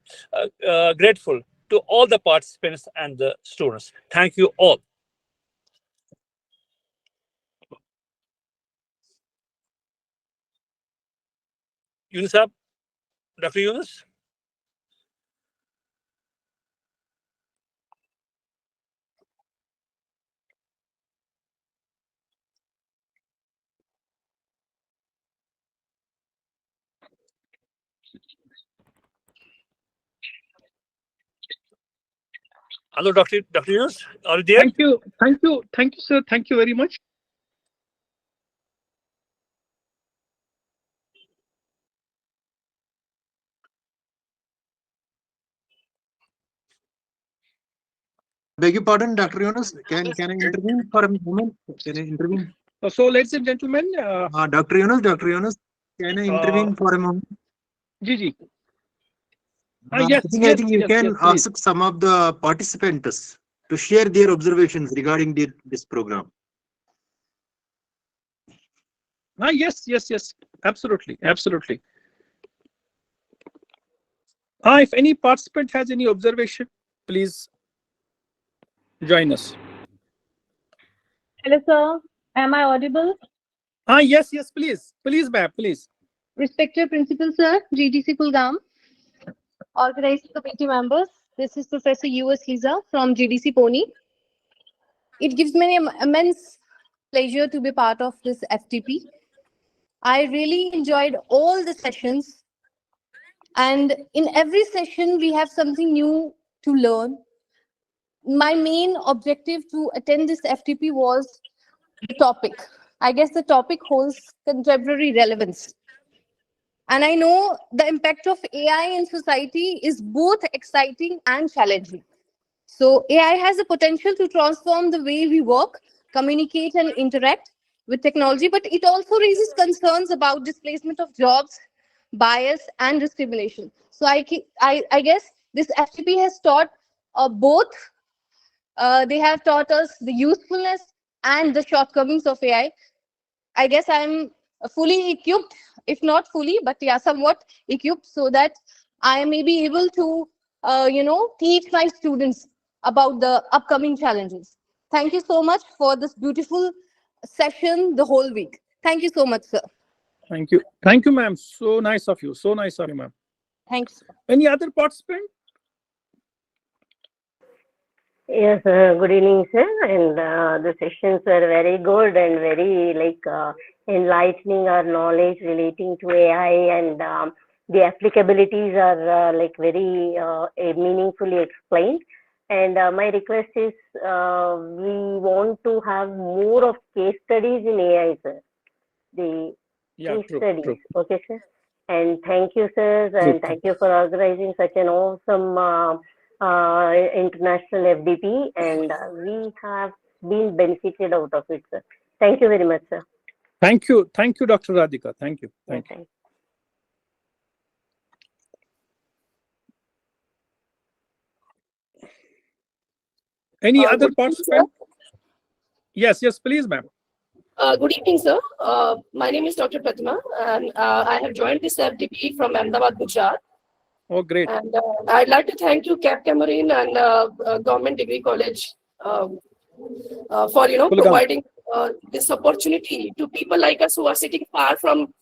grateful to all the participants and the students. Thank you all. Yunus, Dr. Yunus? Hello, Dr. Yunus, are you there? Thank you, sir. Thank you very much. Beg your pardon, Dr. Yunus. Can I intervene for a moment? Can I intervene? So, ladies and gentlemen, Dr. Yunus, can I intervene for a moment? Gigi. I think you can ask some of the participants to share their observations regarding this program. Yes, absolutely. If any participant has any observation, please join us. Hello, sir. Am I audible? Yes, please, ma'am, please. Respected Principal, sir, GDC Kulgam, organizing committee members, this is Professor U.S. Liza from GDC Pony. It gives me immense pleasure to be part of this FTP. I really enjoyed all the sessions, and in every session we have something new to learn. My main objective to attend this FTP was the topic. I guess the topic holds contemporary relevance. And I know the impact of AI in society is both exciting and challenging. So AI has the potential to transform the way we work, communicate, and interact with technology, but it also raises concerns about displacement of jobs, bias, and discrimination. So I guess this FTP has taught both. They have taught us the usefulness and the shortcomings of AI. I guess I'm fully equipped, if not fully, but yeah, somewhat equipped, so that I may be able to, teach my students about the upcoming challenges. Thank you so much for this beautiful session the whole week. Thank you so much, sir. Thank you, ma'am. So nice of you, ma'am. Thanks. Any other participant? Yes, good evening, sir. And the sessions were very good and very enlightening our knowledge relating to AI, and the applicabilities are very meaningfully explained. And my request is we want to have more of case studies in AI, sir. The case studies. True. Okay, sir. And thank you, sir. And thank you for organizing such an awesome international FDP, and we have been benefited out of it, sir. Thank you very much, sir. Thank you, Dr. Radhika. Thank you. Any other participant? Yes, please, ma'am. Good evening, sir. My name is Dr. Pratima, and I have joined this FDP from Ahmedabad, Gujarat. Oh, great. And I'd like to thank you, Cap Cameroon and Government Degree College for providing this opportunity to people like us who are sitting far from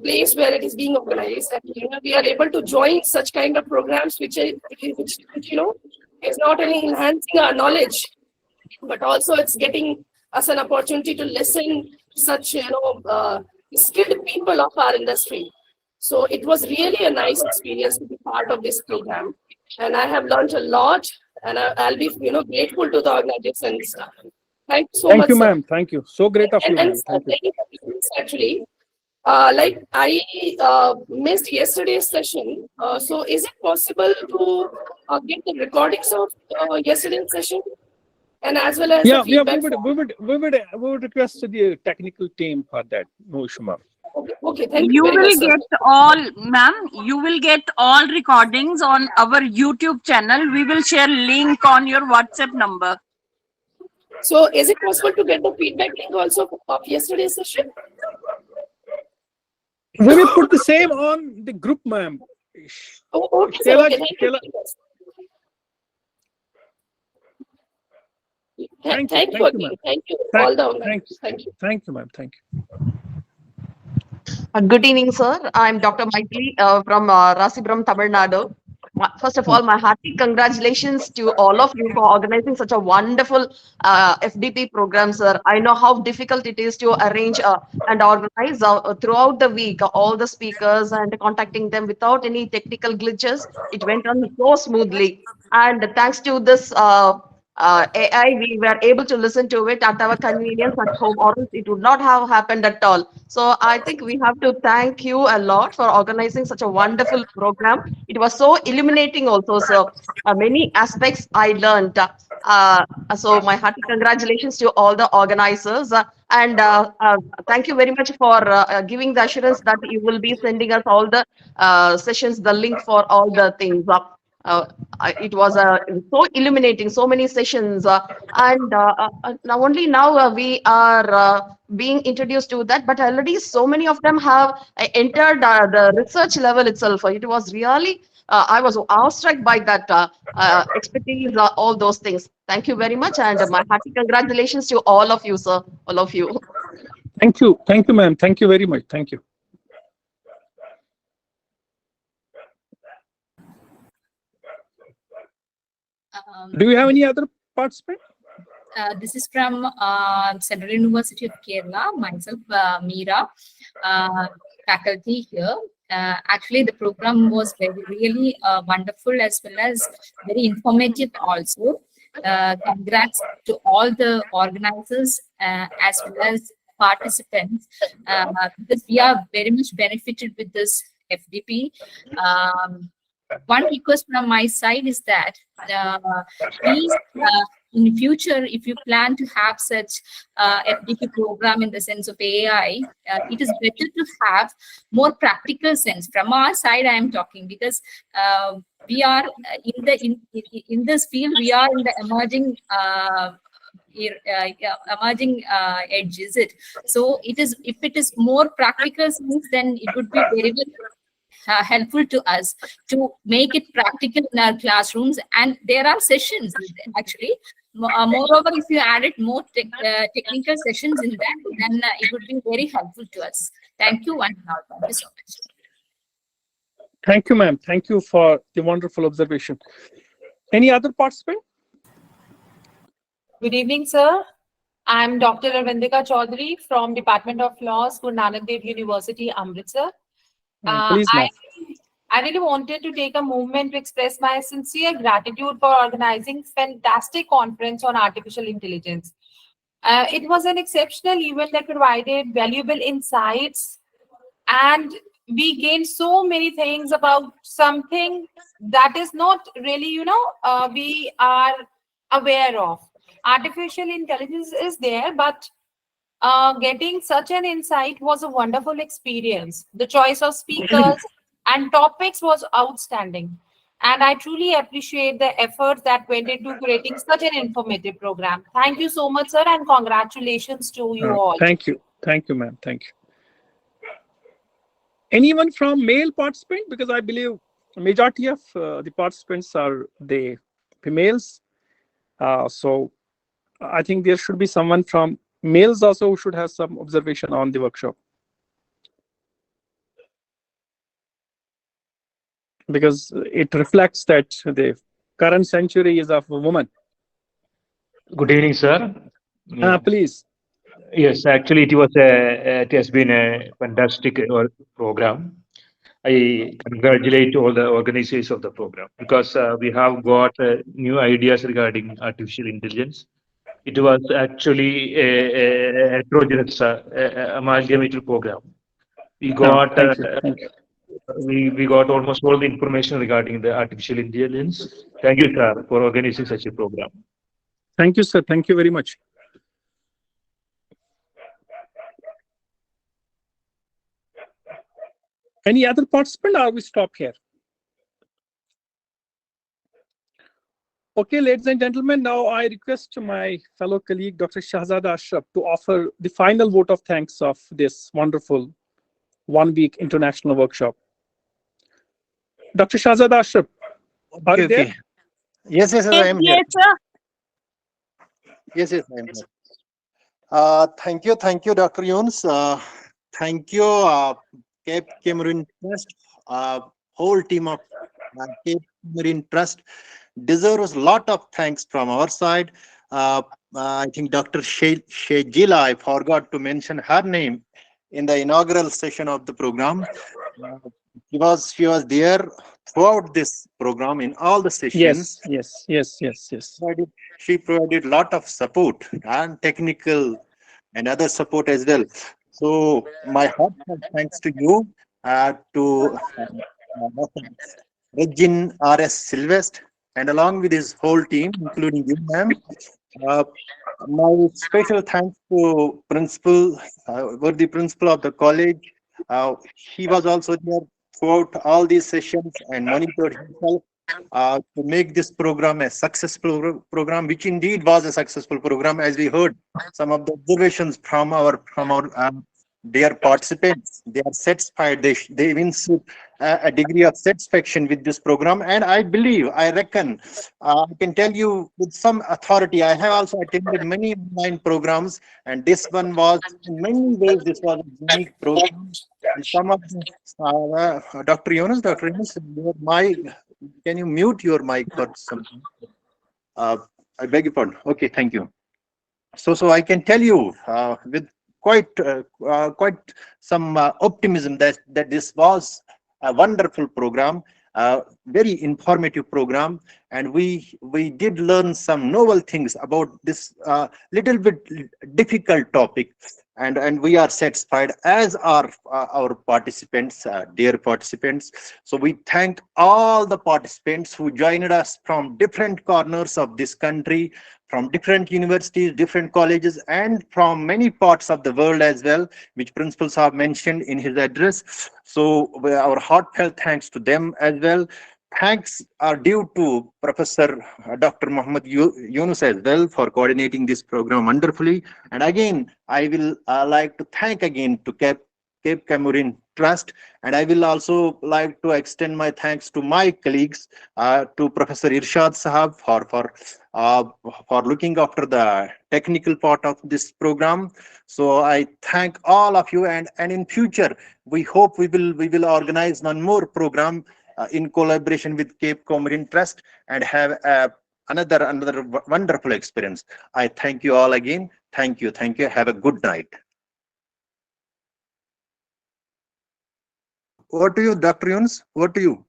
place where it is being organized, and we are able to join such kind of programs which is not only enhancing our knowledge, but also it's getting us an opportunity to listen to such skilled people of our industry. So it was really a nice experience to be part of this program, and I have learned a lot, and I'll be grateful to the organization. Thank you so much. Thank you, ma'am. Thank you. So great of you, ma'am. Thank you. Actually, I missed yesterday's session. So is it possible to get the recordings of yesterday's session, and as well as we would request the technical team for that. No issue, ma'am. Okay, thank you. You very will much, sir. get all, ma'am, you will get all recordings on our YouTube channel. We will share link on your WhatsApp number. So is it possible to get the feedback link also of yesterday's session? We will put the same on the group, ma'am. Oh, okay, sir. Kela- Okay, thank you. Kela- Thank you, you ma'am. again. Thank you. Thank- All the Thank organizers. you. Thank you. Thank you, ma'am. Thank you. Good evening, sir. I'm Dr. Maitri from Rasibram, Tamil Nadu. First of all, my hearty congratulations to all of you for organizing such a wonderful FDP program, sir. I know how difficult it is to arrange and organize throughout the week all the speakers and contacting them without any technical glitches. It went on so smoothly. And thanks to this AI, we were able to listen to it at our convenience at home, or else it would not have happened at all. So I think we have to thank you a lot for organizing such a wonderful program. It was so illuminating also, sir. Many aspects I learned. So my hearty congratulations to all the organizers. And thank you very much for giving the assurance that you will be sending us all the sessions, the link for all the things. It was so illuminating, so many sessions, and now only now we are being introduced to that, but already so many of them have entered the research level itself. It was really, I was awestruck by that expertise, all those things. Thank you very much, and my hearty congratulations to all of you, sir, all of you. Thank you. Thank you, ma'am. Thank you very much. Thank you. Do you have any other participant? This is from Central University of Kerala. Myself, Meera, faculty here. Actually, the program was really wonderful as well as very informative also. Congrats to all the organizers as well as participants, because we are very much benefited with this FDP. One request from my side is that please, in future, if you plan to have such FDP program in the sense of AI, it is better to have more practical sense. From our side, I am talking because we are in this field. We are in the emerging edge, is it? So it is. If it is more practical sense, then it would be very helpful to us to make it practical in our classrooms. And there are sessions actually. Moreover, if you added more technical sessions in that, then it would be very helpful to us. Thank you and all. Thank you so much. Thank you, ma'am. Thank you for the wonderful observation. Any other participant? Good evening, sir. I'm Dr. Ravindika Chaudhary from Department of Laws, Guru Nanak Dev University, Amritsar. Please, ma'am. I really wanted to take a moment to express my sincere gratitude for organizing fantastic conference on artificial intelligence. It was an exceptional event that provided valuable insights, and we gained so many things about something that is not really, we are aware of. Artificial intelligence is there, but getting such an insight was a wonderful experience. The choice of speakers and topics was outstanding. And I truly appreciate the efforts that went into creating such an informative program. Thank you so much, sir, and congratulations to you all. Thank you. Thank you, ma'am. Thank you. Anyone from male participant? Because I believe majority of the participants are the females. So I think there should be someone from males also who should have some observation on the workshop. Because it reflects that the current century is of a woman. Good evening, sir. Please. Yes, actually, it has been a fantastic program. I congratulate all the organizers of the program because we have got new ideas regarding artificial intelligence. It was actually a heterogeneous amalgamated program. We got we got almost all the information regarding the artificial intelligence. Thank you, sir, for organizing such a program. Thank you, sir. Thank you very much. Any other participant, or we stop here? Okay, ladies and gentlemen, now I request my fellow colleague, Dr. Shahzada Ashraf, to offer the final vote of thanks of this wonderful one-week international workshop. Dr. Shahzad Ashraf, are you there? Yes, yes, I am here. Yes, sir. Yes, yes, I am here. Thank you, Dr. Yunus. Thank you, Cape Cameroon Trust. Whole team of Cape Cameroon Trust deserves a lot of thanks from our side. I think Dr. Shejila, I forgot to mention her name in the inaugural session of the program. She was there throughout this program in all the sessions. Yes. She provided a lot of support and technical and other support as well. So my heartfelt thanks to you, to Regin R.S. Sylvester, and along with his whole team, including you, ma'am. My special thanks to principal, worthy principal of the college. He was also there throughout all these sessions and monitored himself to make this program a successful program, which indeed was a successful program, as we heard some of the observations from our dear participants. They are satisfied. They even a degree of satisfaction with this program, and I reckon, I can tell you with some authority, I have also attended many online programs, and this one was, in many ways, this was a unique program. And some of Dr. Yunus, can you mute your mic or something? I beg your pardon. Okay, thank you. So I can tell you with quite some optimism that this was a wonderful program, very informative program, and we did learn some novel things about this little bit difficult topic, and we are satisfied, as are our participants, dear participants. So we thank all the participants who joined us from different corners of this country, from different universities, different colleges, and from many parts of the world as well, which principals have mentioned in his address. So our heartfelt thanks to them as well. Thanks are due to Professor Dr. Muhammad Yunus as well for coordinating this program wonderfully. And again, I will like to thank again to Cape Cameroon Trust, and I will also like to extend my thanks to my colleagues, to Professor Irshad Sahab for looking after the technical part of this program. So I thank all of you, and in future we hope we will organize one more program in collaboration with Cape Cameroon Trust and have another wonderful experience. I thank you all again. Thank you. Have a good night. Over to you, Dr. Yunus. Over to you.